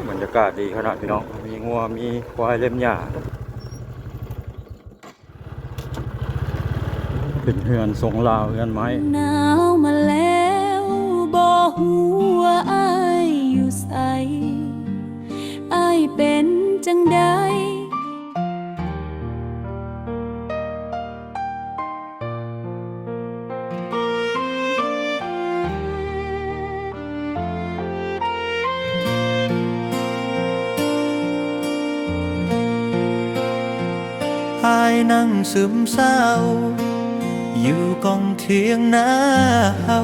บรรยากาศดีขนาดพี่น้องมีงัวมีควายเล็มหญ้าเป็นเฮือนทรงลาวเฮือนไม้หนาวมาแล้วบ่ฮู้ว่าอ้ายอยู่ไสอ้ายเป็นจังใดอ้ายนั่งซึมเศร้าอยู่กองเทียงนาเฮา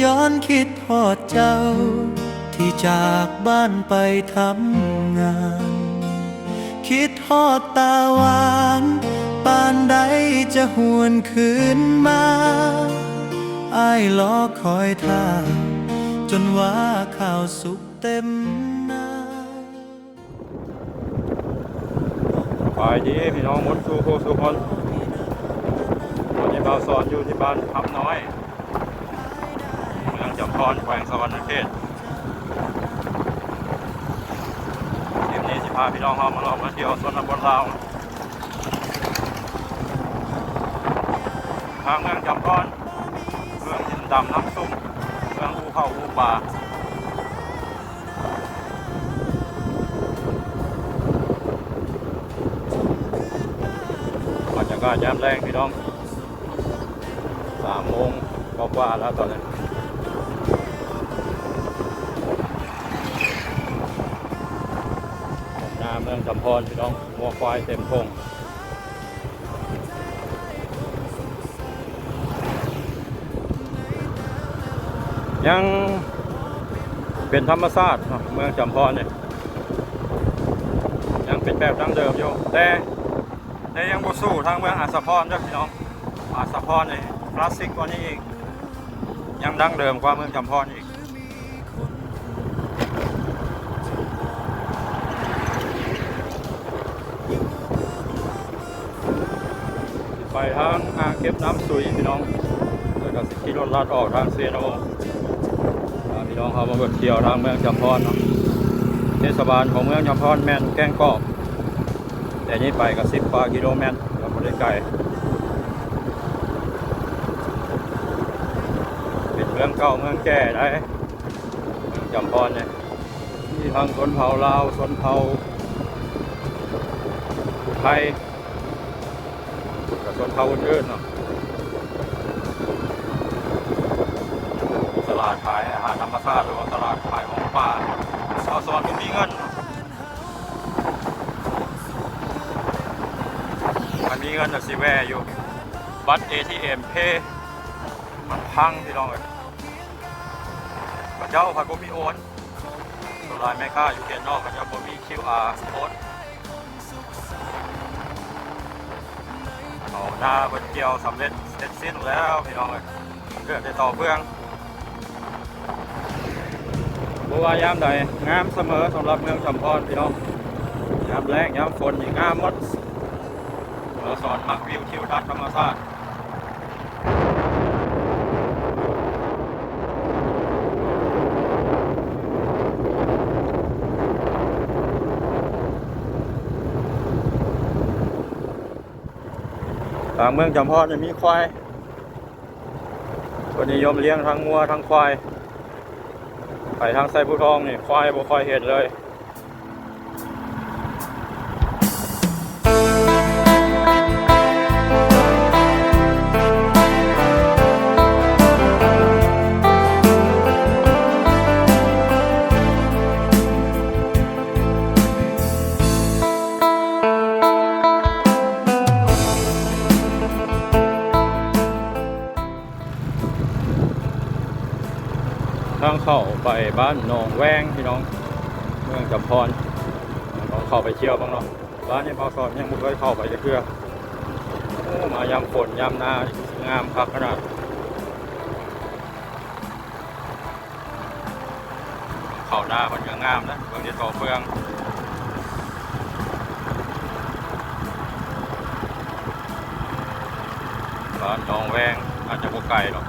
ย้อนคิดฮอดเจ้าที่จากบ้านไปทำงานคิดฮอดตาหวานปานใดจะหวนคืนมาอ้ายรอคอยท่าจนว่าข้าวสุกเต็มนาไปดีพี่น้องมดสู่ผู้สู่คนวันนี้บ่าวสอนอยู่ที่บ้านคำน้อยเมืองจำพรแขวงสวรรณเขตคลิปนี้สิพาพี่น้องเรามาลองมาเที่ยวสวนบนลาวทางเมืองจำพรเมืองหินดำน้ำซุ่มเมืองภูเขาภูป่าบรรยากาศยามแรงพี่น้อง3 โมงกว่าแล้วตอนนี้หน้าเมืองจำพรพี่น้องงัวควายเต็มทงยังเป็นธรรมชาติเมืองจำพรเนี่ยยังเป็นแบบดั้งเดิมอยู่แต่ยังบ่สู้ทางเมืองอาสาพรเด้อพี่น้องอาสาพรนี่คลาสสิกกว่านี้อีกยังดั้งเดิมกว่าเมืองจำพรอีกไปทางอ่างเก็บน้ำสุยพี่น้องแล้วก็ขี่รถลัดออกทางเซโนพี่น้องเขามาเบิดเที่ยวทางเมืองจำพรเนาะเทศบาลของเมืองจำพรแม่นแกงกอกแต่นี้ไปก็10 กว่ากิโลเมตรก็ไม่ได้ไกลเป็นเมืองเก่าเมืองแก่ได้เมืองจำพรเนี่ยที่ทางชนเผ่าลาวชนเผ่าไทยกับชนเผ่าอื่นๆเนาะตลาดขายอาหารธรรมชาติหรือว่าตลาดขายของป่าชาวสวนก็มีเงินมันมีเงินจากซีแวร์อยู่บัตร ATM เพย์มันพังพี่น้องเลยพระเจ้าผัดบ่มีโอนส่วนรายแม่ค้าอยู่เขตนอกพระเจ้าบ่มี QR โค้ดเอาหน้าบนเกี่ยวสำเร็จเสร็จสิ้นแล้วพี่น้องเลยเลือกได้ต่อเพื่องบัวยามใดงามเสมอสำหรับเมืองจำพรพี่น้องยามแรงยามฝนนี่งามหมดเราสอนมักวิวทิวทัศน์ธรรมชาติทางเมืองจำพรจะมีควายคนนิยมเลี้ยงทั้งงัวทั้งควายไปทางไซบูทองนี่ควายบ่ค่อยเห็นเลย ทางเข้าไปบ้านหนองแวงพี่น้องเมืองจำพรต้องเข้าไปเที่ยวบ้างเนาะร้านนี้พอสอนยังไม่เคยเข้าไปจะเพื่อมายามฝนยามหน้างามคักขนาดเข้าหน้ามันยังงามนะเมืองที่ต่อเฟืองบ้านหนองแวงอาจจะบ่ไกลหรอก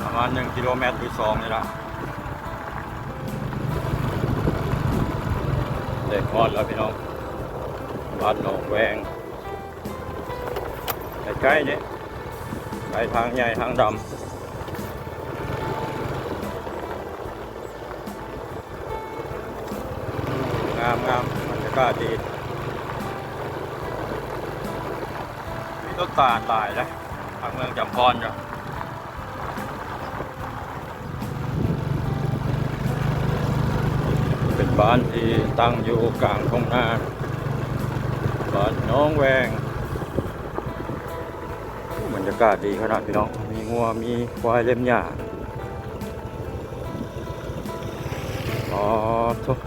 ประมาณ1 กิโลเมตรหรือ2นี่ละ ฮอดแล้วพี่น้องบ้านหนองแวงใกล้ๆนี่ไปทางใหญ่ทางดำงามบรรยากาศดีมีต้นตาลหลายนะทางเมืองจำพรจ้ะเป็นบ้านที่ตั้งอยู่กลางทุ่งนาบ้านหนองแวงบรรยากาศดีขนาดพี่น้องมีงัวมีควายเล็มหญ้าอ๋อทุก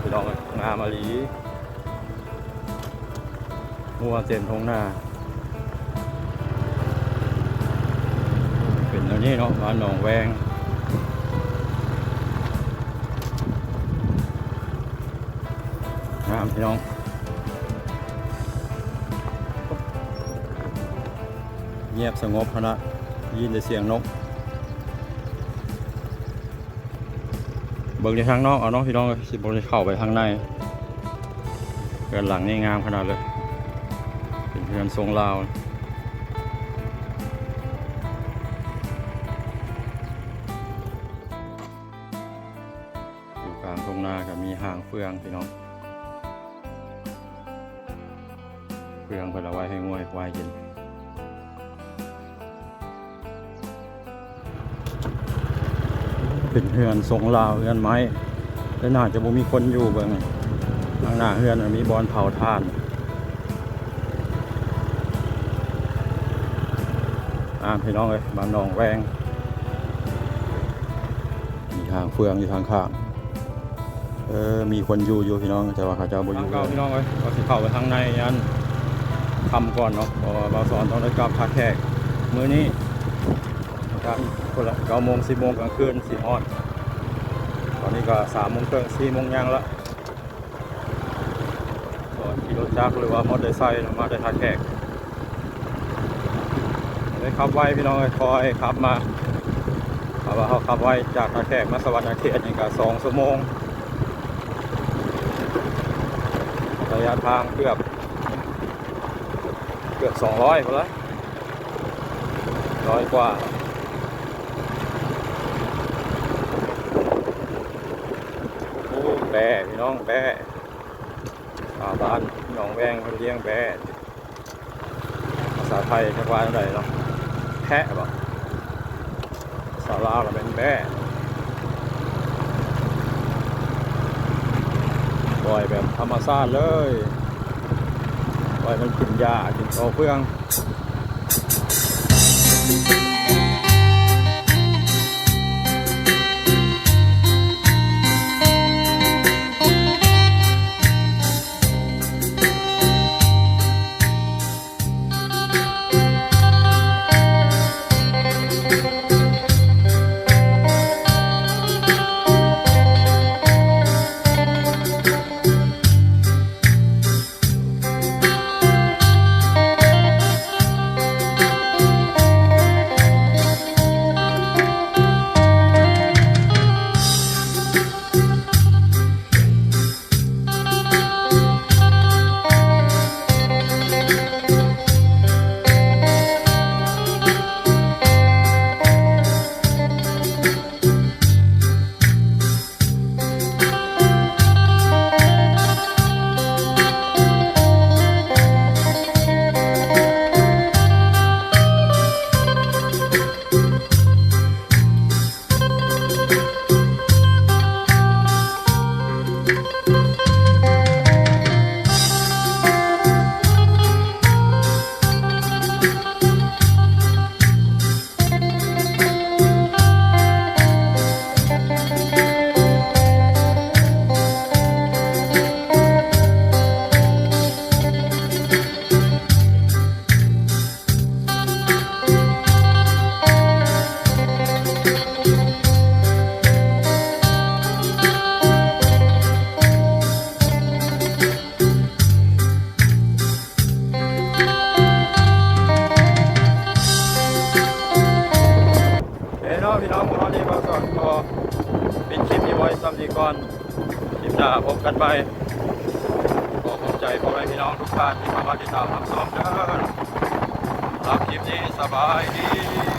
พี่น้องงามอาลีงัวเต็มทุ่งนาเป็นอย่างนี้เนาะบ้านหนองแวงงามพี่น้องเงียบสงบขนาดยินแต่เสียงนกเบิ่งในทางนอกเอาเนาะพี่น้องสิบ่ได้เข้าไปทางในเรือนหลังนี่งามขนาดเลยเป็นเรือนทรงลาวอยู่กลางทุ่งนาก็มีหางเฟืองพี่น้องเฟืองเพิ่นเอาไว้ให้งัวให้ควายกินเป็นเฮือนทรงลาวเฮือนไม้แต่น่าจะบ่มีคนอยู่เบิ่งทางหน้าเฮือนมีบอนเผาถ่านพี่น้องเอ้ยบ้านหนองแวงมีทางเฟืองอยู่ทางข้างมีคนอยู่พี่น้องแต่ว่าเขาเจ้าบ่อยู่พี่น้องเอ้ยเราสิเข้าไปทางในยันทำก่อนเนาะเพราะว่าบ่าวสอนต้องได้กลับพักแขกมื้อนี้ครับคนละ9 โมง 10 โมงกลางคืนสิฮอดตอนนี้ก็3 โมงครึ่ง 4 โมงยังละขี่รถจักรหรือว่ามอเตอร์ไซค์มาได้ทักแขกเลยขับไว้พี่น้องเลยคอยขับมาว่าเขาขับไว้จากทักแขกมาสวรรค์เขตนี่ก็2 ชั่วโมงระยะทางเกือบ200ไปแล้ว100 กว่าแบะพี่น้องแบะบ้านหนองแวงเขาเลี้ยงแบะภาษาไทยจะว่าอะไรเนาะแพะบ่ภาษาลาวเราเป็นแบะปล่อยแบบธรรมชาติเลยปล่อยมันกินหญ้ากินข้าวเฟืองพี่น้องตอนนี้เราก็ปิดคลิปนี้ไว้ซ้ำดีก่อนคลิป ลิปหน้าพบกันใหม่ขอขอบใจพ่อแม่พี่น้องทุกท่านที่เข้ามาติดตามรับชมเด้อรับคลิปนี้สบายดี